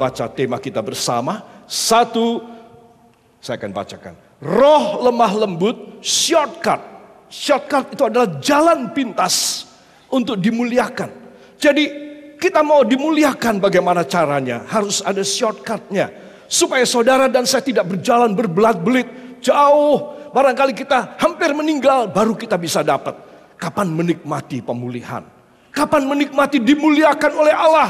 baca tema kita bersama. Satu, saya akan bacakan. Roh lemah lembut, shortcut. Shortcut itu adalah jalan pintas untuk dimuliakan. Jadi kita mau dimuliakan, bagaimana caranya? Harus ada shortcutnya. Supaya saudara dan saya tidak berjalan berbelat-belit jauh. Barangkali kita hampir meninggal, baru kita bisa dapat. Kapan menikmati pemulihan? Kapan menikmati dimuliakan oleh Allah?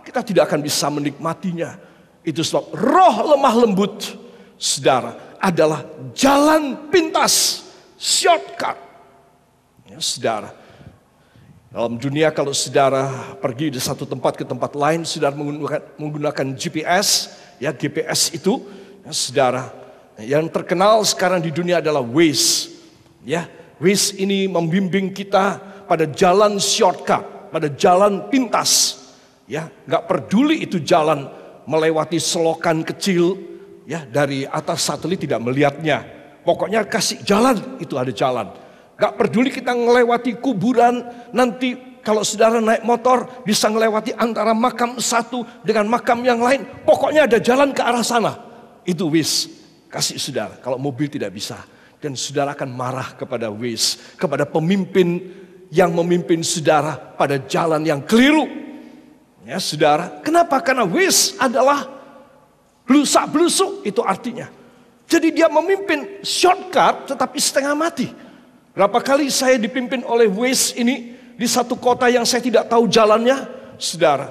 Kita tidak akan bisa menikmatinya. Itu sebab roh lemah lembut, saudara, adalah jalan pintas, shortcut. Ya, saudara, dalam dunia kalau saudara pergi dari satu tempat ke tempat lain, saudara menggunakan GPS, ya GPS itu, ya, saudara, yang terkenal sekarang di dunia adalah Waze. Ya, Waze ini membimbing kita pada jalan shortcut, pada jalan pintas. Ya, nggak peduli itu jalan melewati selokan kecil, ya dari atas satelit tidak melihatnya. Pokoknya kasih jalan, itu ada jalan. Nggak peduli kita melewati kuburan, nanti kalau saudara naik motor bisa melewati antara makam satu dengan makam yang lain. Pokoknya ada jalan ke arah sana. Itu Waze. Kasih saudara, kalau mobil tidak bisa. Dan saudara akan marah kepada Waze, kepada pemimpin yang memimpin saudara pada jalan yang keliru. Ya saudara, kenapa? Karena Waze adalah blusak-blusuk, itu artinya. Jadi dia memimpin shortcut tetapi setengah mati. Berapa kali saya dipimpin oleh Waze ini di satu kota yang saya tidak tahu jalannya, saudara.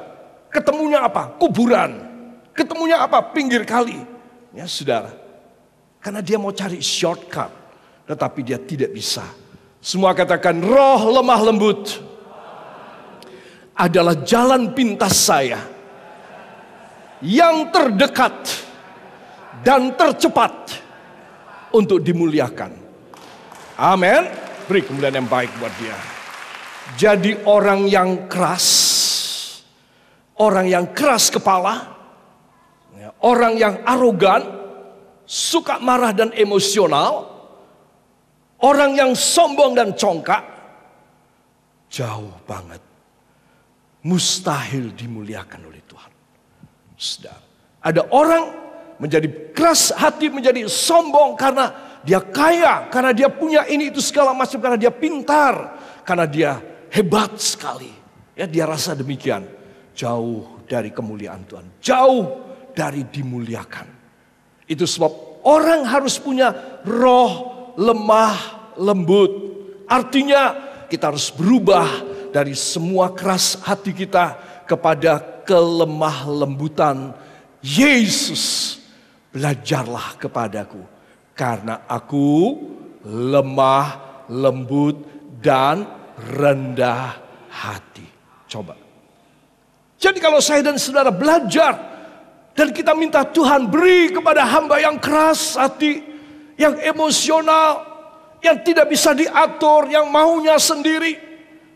Ketemunya apa? Kuburan. Ketemunya apa? Pinggir kali. Ya saudara. Karena dia mau cari shortcut, tetapi dia tidak bisa. Semua katakan, roh lemah lembut adalah jalan pintas saya yang terdekat dan tercepat untuk dimuliakan. Amin. Beri kemuliaan yang baik buat dia. Jadi orang yang keras, orang yang keras kepala, orang yang arogan, suka marah dan emosional, orang yang sombong dan congkak, jauh banget. Mustahil dimuliakan oleh Tuhan. Saudara, ada orang menjadi keras hati, menjadi sombong karena dia kaya, karena dia punya ini itu segala macam, karena dia pintar, karena dia hebat sekali. Ya, dia rasa demikian. Jauh dari kemuliaan Tuhan, jauh dari dimuliakan. Itu sebab orang harus punya roh lemah lembut. Artinya kita harus berubah dari semua keras hati kita kepada kelemah lembutan. Yesus, belajarlah kepadaku karena aku lemah lembut dan rendah hati. Coba. Jadi kalau saya dan saudara belajar dan kita minta Tuhan beri kepada hamba yang keras hati, yang emosional, yang tidak bisa diatur, yang maunya sendiri.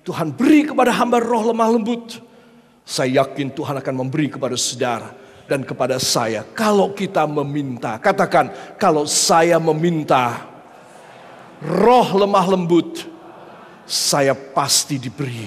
Tuhan beri kepada hamba roh lemah lembut. Saya yakin Tuhan akan memberi kepada saudara dan kepada saya. Kalau kita meminta, katakan, kalau saya meminta roh lemah lembut, saya pasti diberi.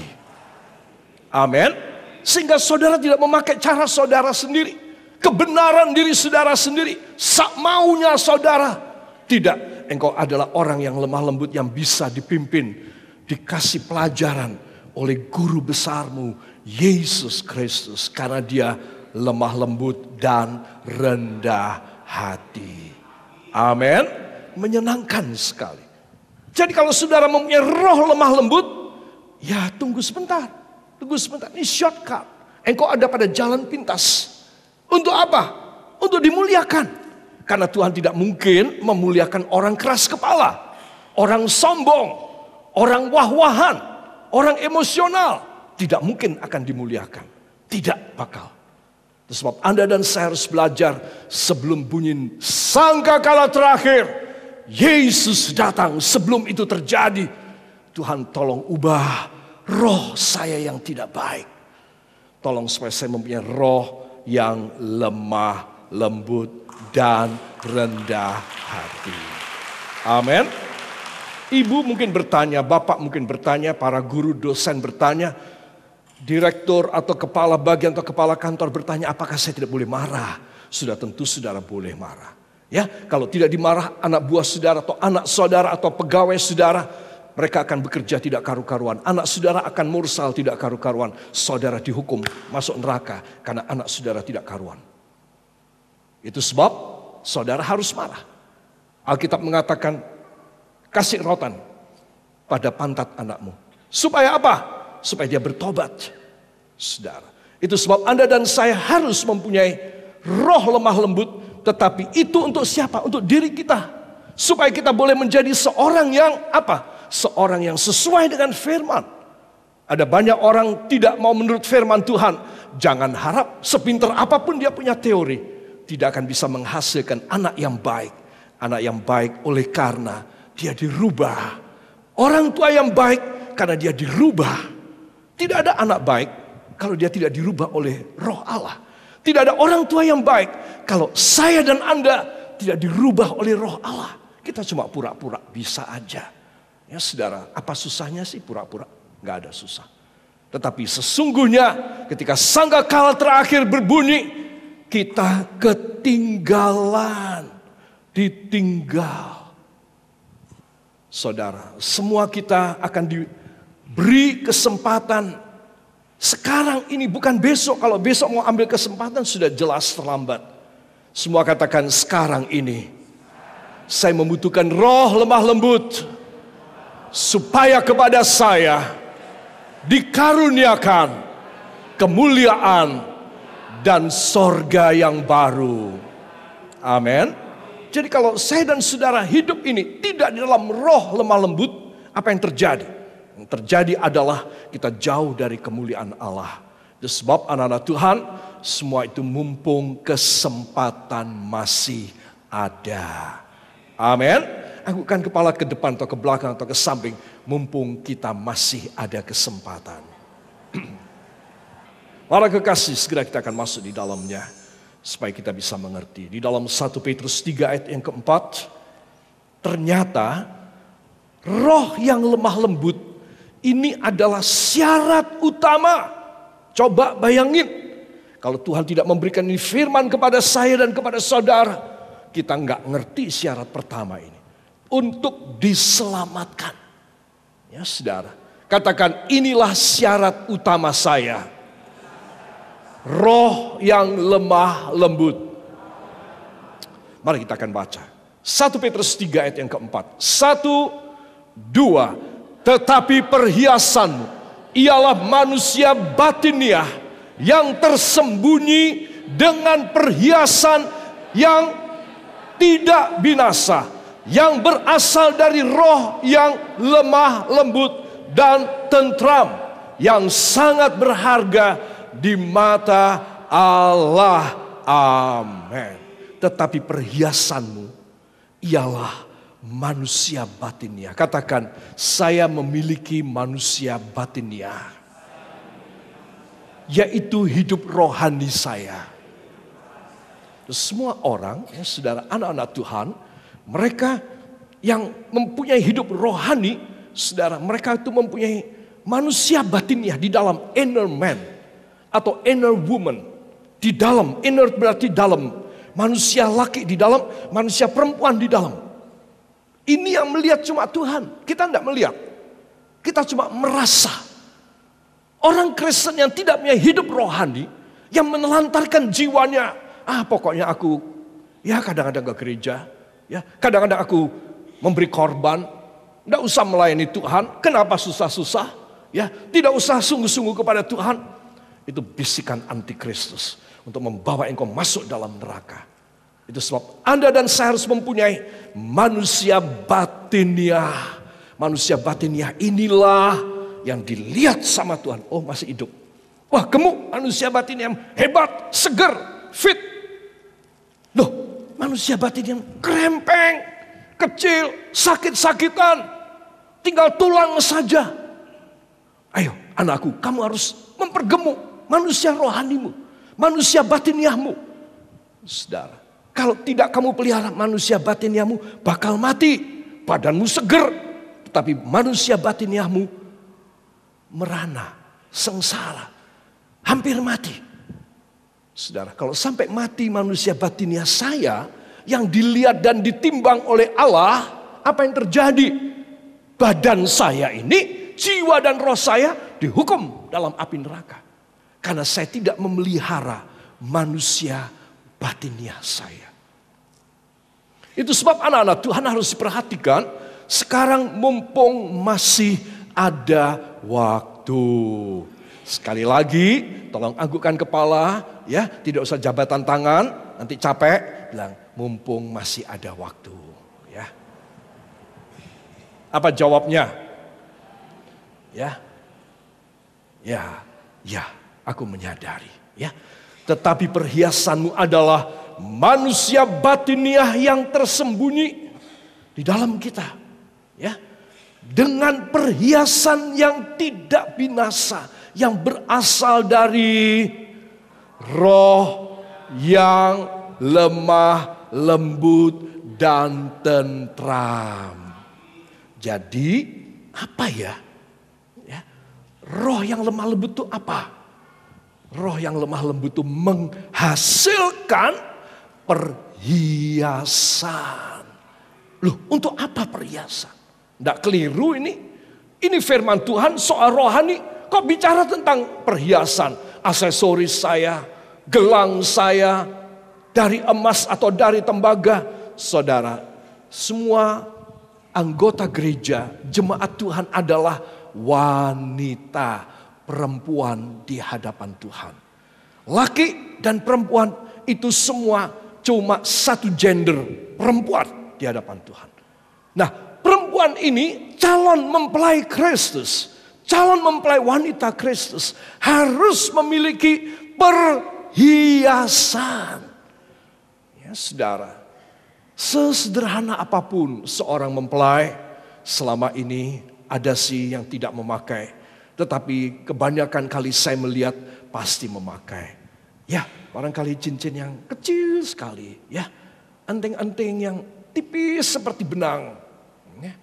Amin. Sehingga saudara tidak memakai cara saudara sendiri. Kebenaran diri saudara sendiri, sak maunya saudara. Tidak, engkau adalah orang yang lemah lembut yang bisa dipimpin, dikasih pelajaran oleh guru besarmu, Yesus Kristus. Karena dia lemah lembut dan rendah hati. Amin. Menyenangkan sekali. Jadi kalau saudara mempunyai roh lemah lembut, ya tunggu sebentar. Tunggu sebentar, ini shortcut. Engkau ada pada jalan pintas. Untuk apa? Untuk dimuliakan. Karena Tuhan tidak mungkin memuliakan orang keras kepala, orang sombong, orang wah-wahan, orang emosional. Tidak mungkin akan dimuliakan. Tidak bakal. Sebab Anda dan saya harus belajar sebelum bunyi sangkakala terakhir. Yesus datang, sebelum itu terjadi. Tuhan tolong ubah roh saya yang tidak baik. Tolong supaya saya mempunyai roh yang lemah, lembut, dan rendah hati. Amin. Ibu mungkin bertanya, bapak mungkin bertanya, para guru dosen bertanya, direktur atau kepala bagian atau kepala kantor bertanya, apakah saya tidak boleh marah? Sudah tentu saudara boleh marah. Ya, kalau tidak dimarah anak buah saudara atau anak saudara atau pegawai saudara, mereka akan bekerja tidak karu-karuan. Anak saudara akan mursal tidak karu-karuan. Saudara dihukum masuk neraka karena anak saudara tidak karuan. Itu sebab saudara harus marah. Alkitab mengatakan, kasih rotan pada pantat anakmu. Supaya apa? Supaya dia bertobat. Saudara, itu sebab Anda dan saya harus mempunyai roh lemah lembut. Tetapi itu untuk siapa? Untuk diri kita. Supaya kita boleh menjadi seorang yang apa? Seorang yang sesuai dengan firman. Ada banyak orang tidak mau menurut firman Tuhan. Jangan harap sepintar apapun dia punya teori, tidak akan bisa menghasilkan anak yang baik. Anak yang baik oleh karena dia dirubah. Orang tua yang baik karena dia dirubah. Tidak ada anak baik kalau dia tidak dirubah oleh Roh Allah. Tidak ada orang tua yang baik kalau saya dan Anda tidak dirubah oleh Roh Allah. Kita cuma pura-pura bisa aja. Ya saudara, apa susahnya sih pura-pura? Gak ada susah. Tetapi sesungguhnya ketika sangkakala terakhir berbunyi, kita ketinggalan, ditinggal. Saudara, semua kita akan diberi kesempatan sekarang ini, bukan besok. Kalau besok mau ambil kesempatan sudah jelas terlambat. Semua katakan sekarang ini. Saya membutuhkan roh lemah lembut supaya kepada saya dikaruniakan kemuliaan dan sorga yang baru. Amin. Jadi kalau saya dan saudara hidup ini tidak di dalam roh lemah lembut, apa yang terjadi? Yang terjadi adalah kita jauh dari kemuliaan Allah. Itu sebab anak-anak Tuhan, semua itu mumpung kesempatan masih ada. Amin. Anggukan kepala ke depan atau ke belakang atau ke samping, mumpung kita masih ada kesempatan. Para kekasih, segera kita akan masuk di dalamnya supaya kita bisa mengerti. Di dalam 1 Petrus 3 ayat yang keempat, ternyata roh yang lemah lembut ini adalah syarat utama. Coba bayangin, kalau Tuhan tidak memberikan ini firman kepada saya dan kepada saudara, kita nggak ngerti syarat pertama ini. Untuk diselamatkan. Ya saudara, katakan inilah syarat utama saya. Roh yang lemah lembut. Mari kita akan baca 1 Petrus 3 ayat yang keempat. 1, 2. Tetapi perhiasanmu ialah manusia batiniah yang tersembunyi dengan perhiasan yang tidak binasa, yang berasal dari roh yang lemah lembut dan tentram, yang sangat berharga di mata Allah. Amin. Tetapi perhiasanmu ialah manusia batiniah. Katakan, saya memiliki manusia batiniah, yaitu hidup rohani saya. Semua orang, ya saudara, anak-anak Tuhan, mereka yang mempunyai hidup rohani, saudara, mereka itu mempunyai manusia batiniah di dalam inner man atau inner woman. Di dalam, inner berarti dalam, manusia laki di dalam, manusia perempuan di dalam. Ini yang melihat cuma Tuhan, kita tidak melihat. Kita cuma merasa. Orang Kristen yang tidak punya hidup rohani, yang menelantarkan jiwanya, pokoknya aku, ya kadang-kadang ke gereja, ya, kadang-kadang aku memberi korban, tidak usah melayani Tuhan. Kenapa susah-susah? Ya, tidak usah sungguh-sungguh kepada Tuhan. Itu bisikan antikristus untuk membawa engkau masuk dalam neraka. Itu sebab Anda dan saya harus mempunyai manusia batiniah. Manusia batiniah inilah yang dilihat sama Tuhan. Oh, masih hidup. Wah, gemuk, manusia batiniah yang hebat, seger, fit. Loh, manusia batin yang krempeng, kecil, sakit-sakitan, tinggal tulang saja. Ayo anakku, kamu harus mempergemuk manusia rohanimu, manusia batiniahmu. Saudara, kalau tidak kamu pelihara manusia batiniahmu, bakal mati. Badanmu seger, tetapi manusia batiniahmu merana, sengsara, hampir mati. Saudara, kalau sampai mati manusia batiniah saya yang dilihat dan ditimbang oleh Allah, apa yang terjadi? Badan saya ini, jiwa dan roh saya dihukum dalam api neraka. Karena saya tidak memelihara manusia batiniah saya. Itu sebab anak-anak Tuhan harus diperhatikan. Sekarang mumpung masih ada waktu. Sekali lagi, tolong anggukkan kepala, ya, tidak usah jabatan tangan, nanti capek. Bilang, mumpung masih ada waktu, ya. Apa jawabnya? Ya, aku menyadari, ya. Tetapi perhiasanmu adalah manusia batiniah yang tersembunyi di dalam kita, ya. Dengan perhiasan yang tidak binasa, yang berasal dari roh yang lemah, lembut, dan tentram. Jadi apa ya? Roh yang lemah lembut itu apa? Roh yang lemah lembut itu menghasilkan perhiasan. Loh, untuk apa perhiasan? Tidak keliru ini. Ini firman Tuhan soal rohani. Kok bicara tentang perhiasan? Aksesoris saya, gelang saya, dari emas atau dari tembaga. Saudara, semua anggota gereja, jemaat Tuhan adalah wanita, perempuan di hadapan Tuhan. Laki dan perempuan itu semua cuma satu gender, perempuan di hadapan Tuhan. Nah, perempuan ini calon mempelai Kristus, calon mempelai wanita Kristus harus memiliki perhiasan. Ya, saudara, sesederhana apapun seorang mempelai, selama ini ada sih yang tidak memakai, tetapi kebanyakan kali saya melihat pasti memakai. Ya, barangkali cincin yang kecil sekali, ya, anting-anting yang tipis seperti benang. Ya.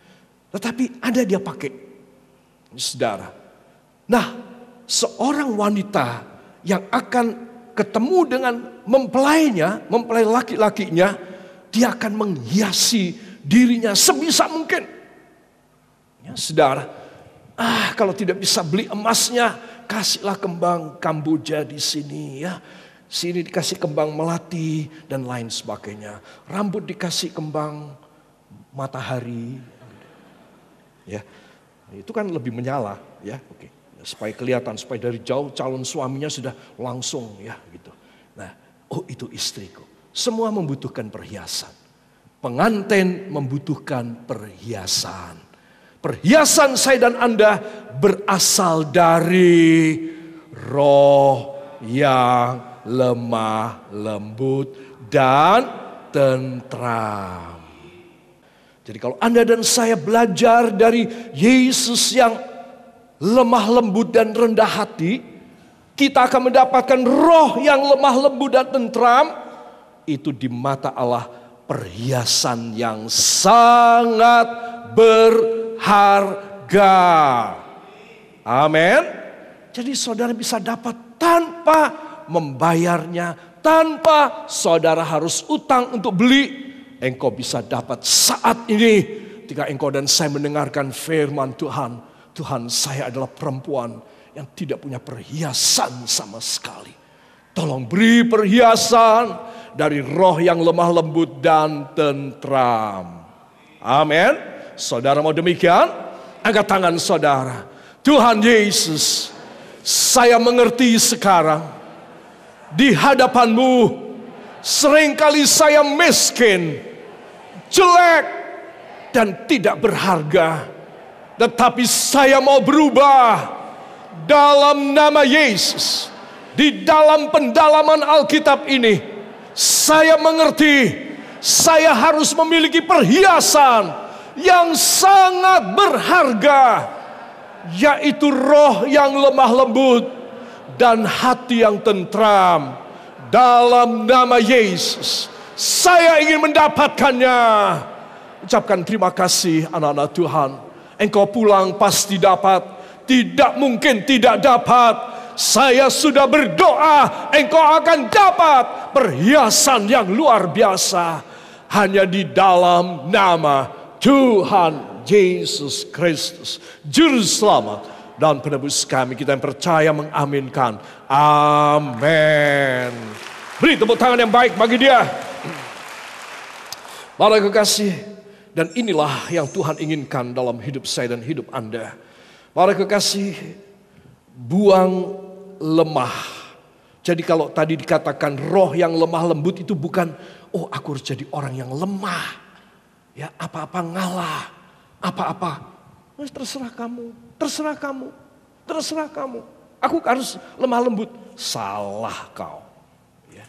Tetapi ada dia pakai, saudara. Nah, seorang wanita yang akan ketemu dengan mempelainya, mempelai laki-lakinya, dia akan menghiasi dirinya sebisa mungkin. Ya, saudara, kalau tidak bisa beli emasnya, kasihlah kembang Kamboja di sini, ya. Sini dikasih kembang melati dan lain sebagainya. Rambut dikasih kembang matahari. Ya, itu kan lebih menyala, ya. Oke, supaya kelihatan, supaya dari jauh calon suaminya sudah langsung, ya, gitu. Nah, oh itu istriku. Semua membutuhkan perhiasan. Pengantin membutuhkan perhiasan. Perhiasan saya dan Anda berasal dari roh yang lemah, lembut, dan tentram. Jadi kalau Anda dan saya belajar dari Yesus yang lemah lembut dan rendah hati, kita akan mendapatkan roh yang lemah lembut dan tentram. Itu di mata Allah perhiasan yang sangat berharga. Amin. Jadi saudara bisa dapat tanpa membayarnya, tanpa saudara harus utang untuk beli. Engkau bisa dapat saat ini ketika engkau dan saya mendengarkan firman Tuhan. Tuhan, saya adalah perempuan yang tidak punya perhiasan sama sekali. Tolong beri perhiasan dari roh yang lemah lembut dan tentram. Amin. Saudara mau demikian? Angkat tangan saudara. Tuhan Yesus, saya mengerti sekarang di hadapan-Mu seringkali saya miskin, jelek, dan tidak berharga. Tetapi saya mau berubah dalam nama Yesus. Di dalam pendalaman Alkitab ini, saya mengerti saya harus memiliki perhiasan yang sangat berharga, yaitu roh yang lemah lembut dan hati yang tentram. Dalam nama Yesus, saya ingin mendapatkannya. Ucapkan terima kasih anak-anak Tuhan. Engkau pulang pasti dapat. tidak mungkin tidak dapat. Saya sudah berdoa, engkau akan dapat perhiasan yang luar biasa hanya di dalam nama Tuhan Yesus Kristus, Juru Selamat dan Penebus kami. Kita yang percaya mengaminkan. Amin. Beri tepuk tangan yang baik bagi dia. Para kekasih, dan inilah yang Tuhan inginkan dalam hidup saya dan hidup Anda. Para kekasih, buang lemah. Jadi kalau tadi dikatakan roh yang lemah lembut itu bukan, oh aku harus jadi orang yang lemah. Ya apa-apa ngalah, apa-apa. Terserah kamu, terserah kamu, terserah kamu. Aku harus lemah lembut. Salah kau. Ya.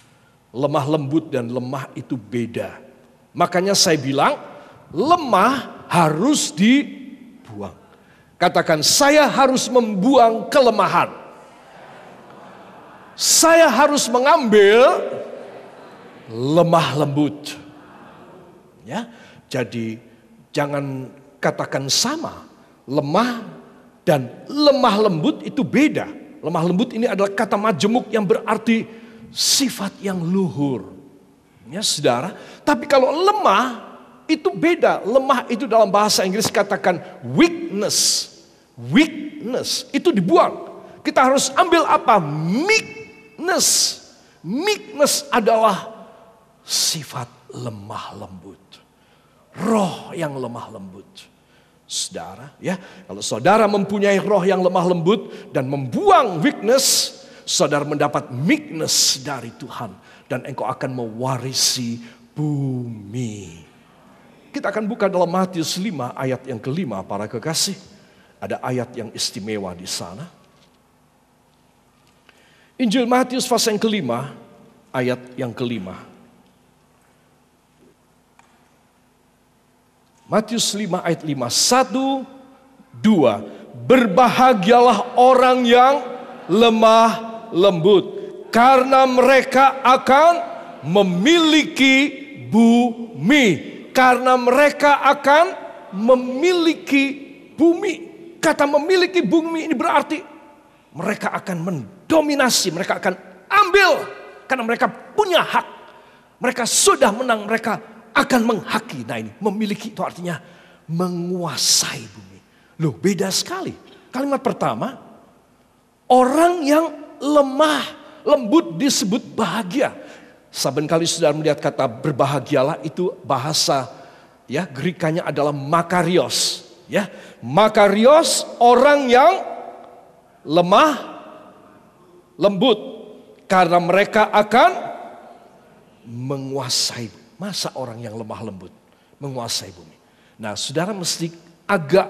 Lemah lembut dan lemah itu beda. Makanya saya bilang, lemah harus dibuang. Katakan, saya harus membuang kelemahan. Saya harus mengambil lemah lembut. Ya, jadi jangan katakan sama. Lemah dan lemah lembut itu beda. Lemah lembut ini adalah kata majemuk yang berarti sifat yang luhur. Ya, saudara. Tapi kalau lemah itu beda. Lemah itu dalam bahasa Inggris katakan weakness. Weakness itu dibuang. Kita harus ambil apa? Meekness. Meekness adalah sifat lemah lembut. Roh yang lemah lembut. Saudara, ya, kalau saudara mempunyai roh yang lemah lembut dan membuang weakness, saudara mendapat meekness dari Tuhan dan engkau akan mewarisi bumi. Kita akan buka dalam Matius 5 ayat yang kelima, para kekasih. Ada ayat yang istimewa di sana. Injil Matius pasal yang kelima, ayat yang kelima. Matius 5 ayat 5. 1, 2. Berbahagialah orang yang lemah lembut, karena mereka akan memiliki bumi. Karena mereka akan memiliki bumi. Kata memiliki bumi ini berarti mereka akan mendominasi, mereka akan ambil. Karena mereka punya hak. Mereka sudah menang, mereka akan menghaki. Nah ini, memiliki itu artinya menguasai bumi. Loh, beda sekali. Kalimat pertama, orang yang lemah, lembut disebut bahagia. Saben kali saudara melihat kata berbahagialah, itu bahasa ya Grekanya adalah makarios. Ya, makarios orang yang lemah lembut, karena mereka akan menguasai. Masa orang yang lemah lembut menguasai bumi? Nah, saudara mesti agak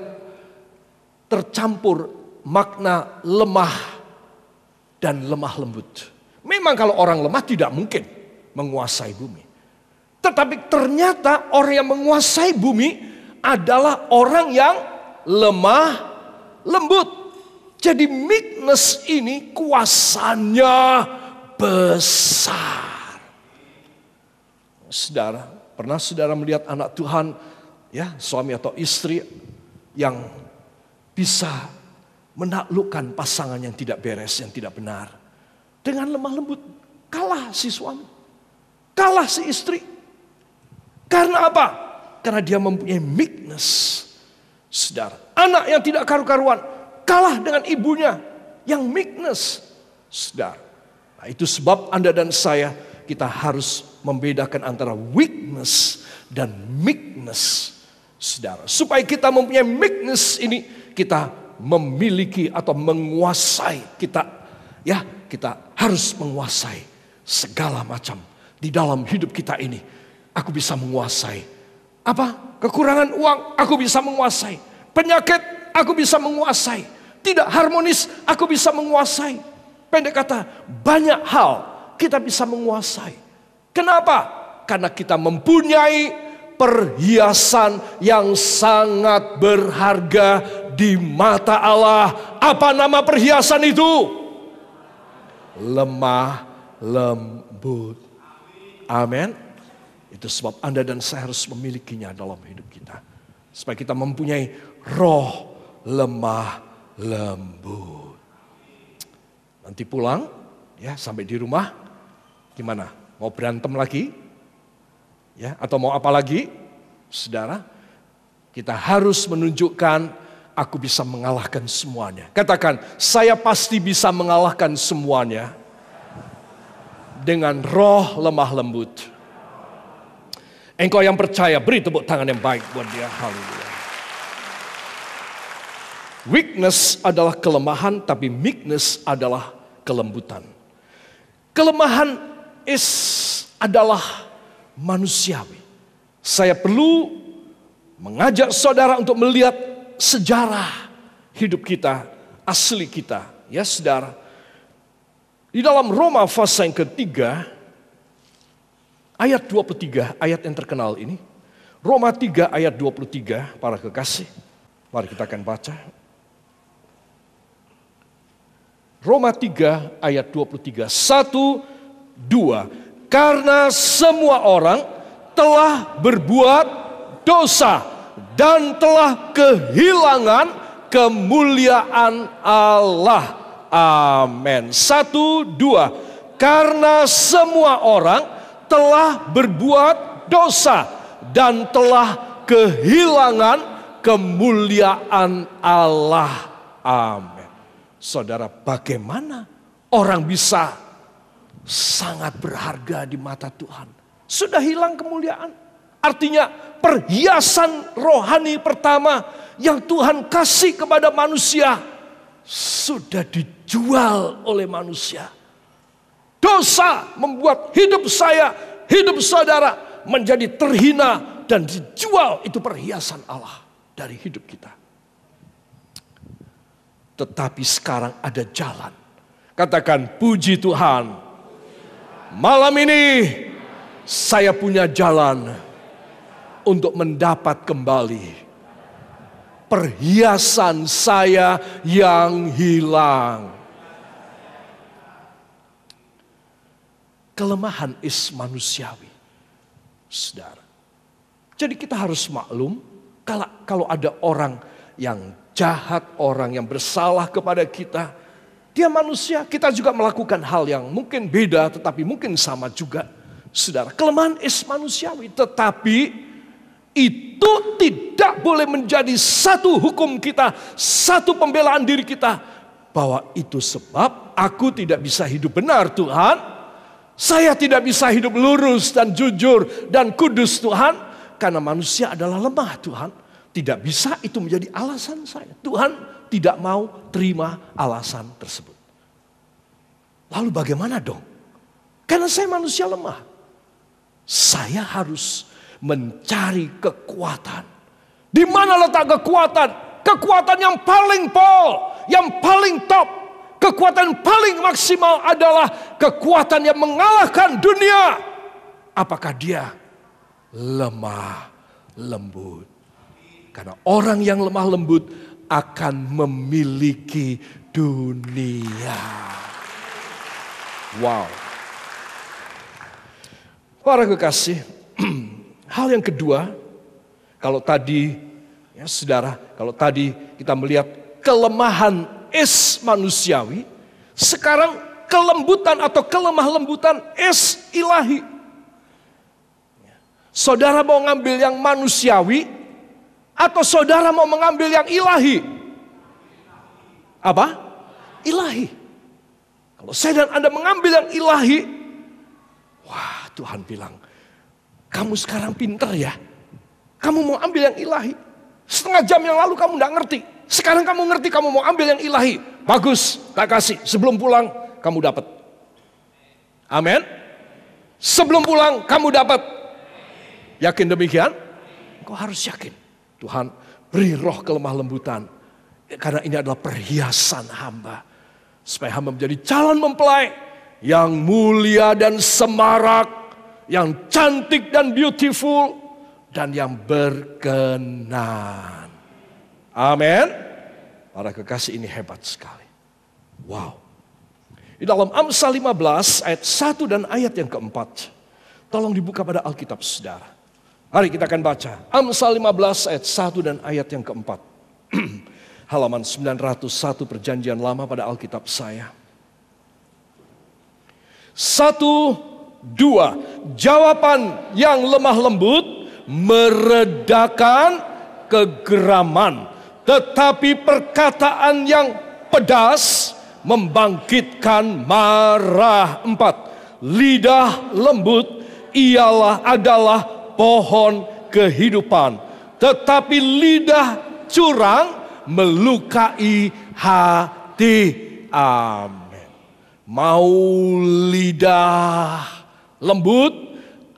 tercampur makna lemah dan lemah lembut. Memang kalau orang lemah tidak mungkin menguasai bumi. Tetapi ternyata orang yang menguasai bumi adalah orang yang lemah lembut. Jadi meekness ini kuasanya besar. Saudara, pernah saudara melihat anak Tuhan, ya, suami atau istri yang bisa menaklukkan pasangan yang tidak beres, yang tidak benar. Dengan lemah lembut, kalah si suami, kalah si istri. Karena apa? Karena dia mempunyai meekness. Saudara, anak yang tidak karu-karuan kalah dengan ibunya yang meekness. Saudara, nah itu sebab Anda dan saya, kita harus membedakan antara weakness dan meekness. Saudara, supaya kita mempunyai meekness ini, kita memiliki atau menguasai, kita harus menguasai segala macam di dalam hidup kita ini. Aku bisa menguasai apa? Kekurangan uang, aku bisa menguasai. Penyakit, aku bisa menguasai. Tidak harmonis, aku bisa menguasai. Pendek kata, banyak hal kita bisa menguasai. Kenapa? Karena kita mempunyai perhiasan yang sangat berharga di mata Allah. Apa nama perhiasan itu? Lemah lembut. Amin. Itu sebab Anda dan saya harus memilikinya dalam hidup kita. Supaya kita mempunyai roh lemah lembut. Nanti pulang, ya sampai di rumah, gimana? Mau berantem lagi? Ya, atau mau apa lagi? Saudara, kita harus menunjukkan aku bisa mengalahkan semuanya. Katakan, saya pasti bisa mengalahkan semuanya dengan roh lemah lembut. Engkau yang percaya, beri tepuk tangan yang baik buat dia. Haleluya. Weakness adalah kelemahan, tapi meekness adalah kelembutan. Kelemahan adalah manusiawi. Saya perlu mengajak saudara untuk melihat sejarah hidup kita, asli kita. Ya saudara, di dalam Roma pasal yang ketiga, ayat 23, ayat yang terkenal ini. Roma 3 ayat 23, para kekasih. Mari kita akan baca. Roma 3 ayat 23, 1, 2. Karena semua orang telah berbuat dosa dan telah kehilangan kemuliaan Allah. Amin. 1, 2. Karena semua orang telah berbuat dosa dan telah kehilangan kemuliaan Allah. Amin. Saudara, bagaimana orang bisa sangat berharga di mata Tuhan? Sudah hilang kemuliaan. Artinya perhiasan rohani pertama yang Tuhan kasih kepada manusia sudah dijual oleh manusia. Dosa membuat hidup saya, hidup saudara menjadi terhina dan dijual. Itu perhiasan Allah dari hidup kita. Tetapi sekarang ada jalan. Katakan, puji Tuhan. Malam ini saya punya jalan untuk mendapat kembali perhiasan saya yang hilang. Kelemahan manusiawi, saudara. Jadi kita harus maklum kalau ada orang yang jahat, orang yang bersalah kepada kita, dia manusia, kita juga melakukan hal yang mungkin beda tetapi mungkin sama juga. Saudara, kelemahan manusiawi, tetapi itu tidak boleh menjadi satu hukum kita, satu pembelaan diri kita, bahwa itu sebab aku tidak bisa hidup benar Tuhan, saya tidak bisa hidup lurus dan jujur dan kudus Tuhan, karena manusia adalah lemah Tuhan. Tidak bisa itu menjadi alasan saya. Tuhan tidak mau terima alasan tersebut. Lalu bagaimana dong? Karena saya manusia lemah. Saya harus mencari kekuatan. Di mana letak kekuatan? Kekuatan yang paling yang paling top. Kekuatan paling maksimal adalah kekuatan yang mengalahkan dunia. Apakah dia? Lemah lembut. Karena orang yang lemah lembut akan memiliki dunia. Wow. Para kekasih, hal yang kedua, kalau tadi, ya saudara, kalau tadi kita melihat kelemahan manusiawi, sekarang kelembutan atau kelemah lembutan ilahi. Saudara mau ngambil yang manusiawi, atau saudara mau mengambil yang ilahi? Apa? Ilahi. Kalau saya dan Anda mengambil yang ilahi, wah, Tuhan bilang, kamu sekarang pinter ya. Kamu mau ambil yang ilahi. Setengah jam yang lalu kamu tidak ngerti. Sekarang kamu ngerti, kamu mau ambil yang ilahi. Bagus, tak kasih. Sebelum pulang, kamu dapat. Amin. Sebelum pulang, kamu dapat. Yakin demikian? Kau harus yakin. Tuhan, beri roh kelemah lembutan. Karena ini adalah perhiasan hamba. Supaya hamba menjadi calon mempelai yang mulia dan semarak, yang cantik dan beautiful, dan yang berkenan. Amin. Para kekasih, ini hebat sekali. Wow. Di dalam Amsal 15 ayat 1 dan ayat yang keempat. Tolong dibuka pada Alkitab saudara. Mari kita akan baca. Amsal 15 ayat 1 dan ayat yang keempat. halaman 901 Perjanjian Lama pada Alkitab saya. 1, 2. Jawaban yang lemah lembut meredakan kegeraman, tetapi perkataan yang pedas membangkitkan marah. 4. Lidah lembut adalah pohon kehidupan, tetapi lidah curang melukai hati. Amin. Mau lidah lembut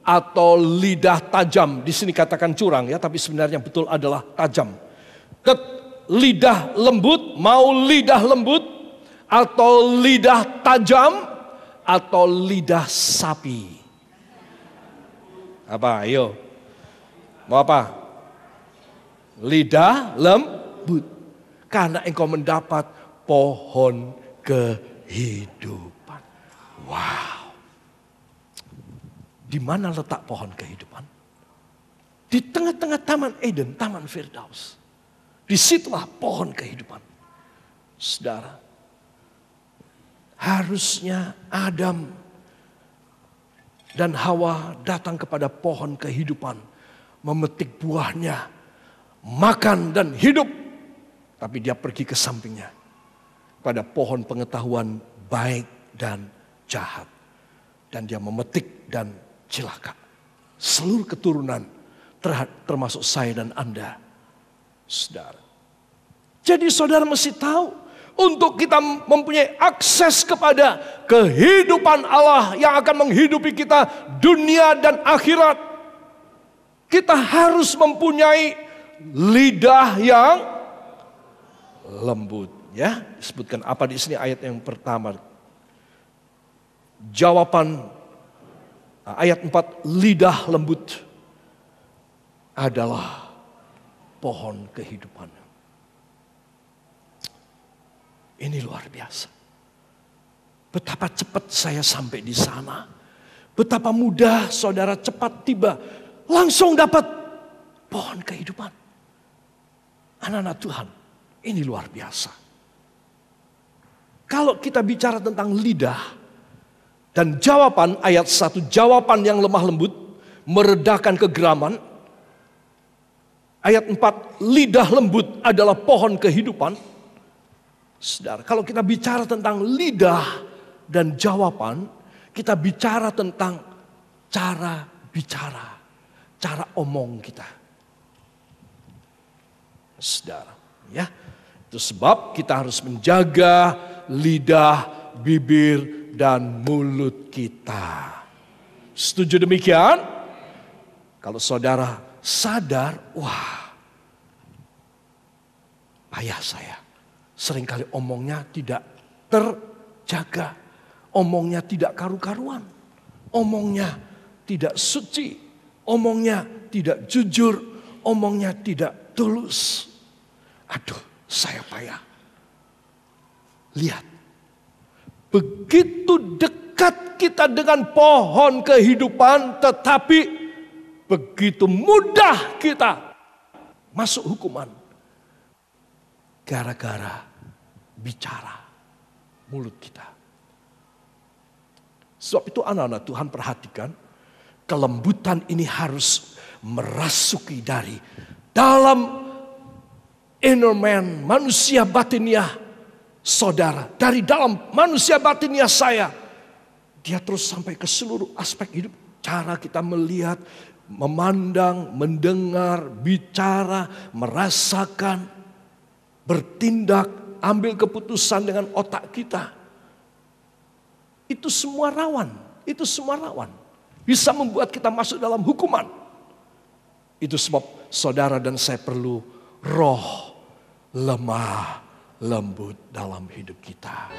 atau lidah tajam? Di sini katakan curang ya, tapi sebenarnya betul adalah tajam. Lidah lembut, mau lidah lembut atau lidah tajam atau lidah sapi? Apa? Ayo. Mau apa? Lidah lembut. Karena engkau mendapat pohon kehidupan. Wow. Di mana letak pohon kehidupan? Di tengah-tengah Taman Eden, Taman Firdaus. Disitulah pohon kehidupan. Saudara, harusnya Adam dan Hawa datang kepada pohon kehidupan, memetik buahnya, makan dan hidup. Tapi dia pergi ke sampingnya, pada pohon pengetahuan baik dan jahat. Dan dia memetik dan celaka. Seluruh keturunan termasuk saya dan Anda. Saudara. Jadi saudara mesti tahu, untuk kita mempunyai akses kepada kehidupan Allah yang akan menghidupi kita dunia dan akhirat, kita harus mempunyai lidah yang lembut. Ya, disebutkan apa di sini ayat yang pertama? Jawaban ayat 4, lidah lembut adalah pohon kehidupan. Ini luar biasa. Betapa cepat saya sampai di sana. Betapa mudah saudara cepat tiba, langsung dapat pohon kehidupan. Anak-anak Tuhan, ini luar biasa. Kalau kita bicara tentang lidah dan jawaban ayat 1, jawaban yang lemah lembut meredakan kegeraman. Ayat 4, lidah lembut adalah pohon kehidupan. Saudara, kalau kita bicara tentang lidah dan jawaban, kita bicara tentang cara bicara, cara omong kita. Saudara, ya. Itu sebab kita harus menjaga lidah, bibir, dan mulut kita. Setuju demikian? Kalau saudara sadar, wah, ayah saya seringkali omongnya tidak terjaga, omongnya tidak karu-karuan, omongnya tidak suci, omongnya tidak jujur, omongnya tidak tulus. Aduh, saya payah. Lihat, begitu dekat kita dengan pohon kehidupan, tetapi begitu mudah kita masuk hukuman. Gara-gara bicara mulut kita. Sebab itu anak-anak Tuhan perhatikan, kelembutan ini harus merasuki dari dalam inner man, manusia batiniah saudara. Dari dalam manusia batiniah saya. Dia terus sampai ke seluruh aspek hidup. Cara kita melihat, memandang, mendengar, bicara, merasakan, bertindak, ambil keputusan dengan otak kita. Itu semua rawan. Itu semua rawan. Bisa membuat kita masuk dalam hukuman. Itu sebab saudara dan saya perlu roh lemah lembut dalam hidup kita.